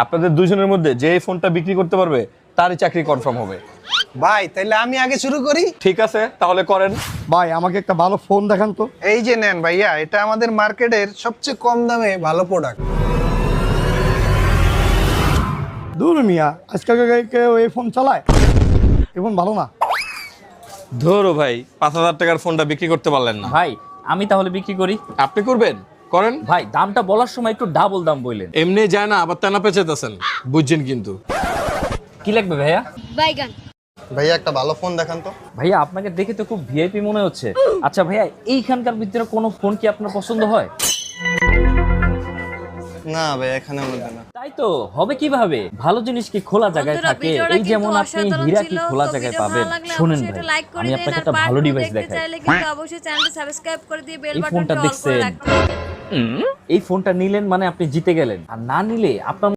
আপনাদের দুজনের মধ্যে যে এই ফোনটা বিক্রি করতে পারবে তারই চাকরি কনফার্ম হবে। ভাই তাইলে আমি আগে শুরু করি। ঠিক আছে, তাহলে করেন। ভাই আমাকে একটা ভালো ফোন দেখান তো। এই যে নেন ভাইয়া, এটা আমাদের মার্কেটের সবচেয়ে কম দামে ভালো প্রোডাক্ট। দূর মিয়া, আজকাল কেউ এই ফোন চালায়? এই ফোন ভালো না। ধরো ভাই, 5,000 টাকার ফোনটা বিক্রি করতে পারলেন না। ভাই আমি তাহলে বিক্রি করি। আপনি করবেন? করেন। ভাই দামটা বলার সময় একটু ডাবল দাম বললেন। এমনি যায় না, আবার তেনা পেঁচাইতেছেন, বুঝছেন কিন্তু। কি লাগবে ভাইয়া? বাইগান। ভাইয়া একটা ভালো ফোন দেখান তো। ভাইয়া আপনাকে দেখে তো খুব ভিআইপি মনে হচ্ছে। আচ্ছা ভাইয়া, এইখানকার ভিতরে কোনো ফোন কি আপনার পছন্দ হয়? না ভাই, এখানে মধ্যে না। তাই তো হবে কিভাবে? ভালো জিনিস কি খোলা জায়গায় বন্ধুরা, থাকে? ভিডিওটা এই যেমন কিন্তু আপনি অসাধারণ হীরা কি ছিল। খোলা তো জায়গায় ভিডিও পাবেন? ভালো লাগলে শুনেন অবশ্যই এটা ভাই, লাইক করে আমি দেন, আপনাকে আর একটা পার্ট ভালো টু ডিভাইস দেখতে দেখাই। চাইলে কিন্তু অবশ্যই চ্যানেলটা সাবস্ক্রাইব করে দিয়ে বেল এই বাটনটা ফোনটা অল করে দেখছেন? রাখতে হবে। এই ফোনটা নিলেন মানে আপনি জিতে গেলেন, আর না নিলে আপনার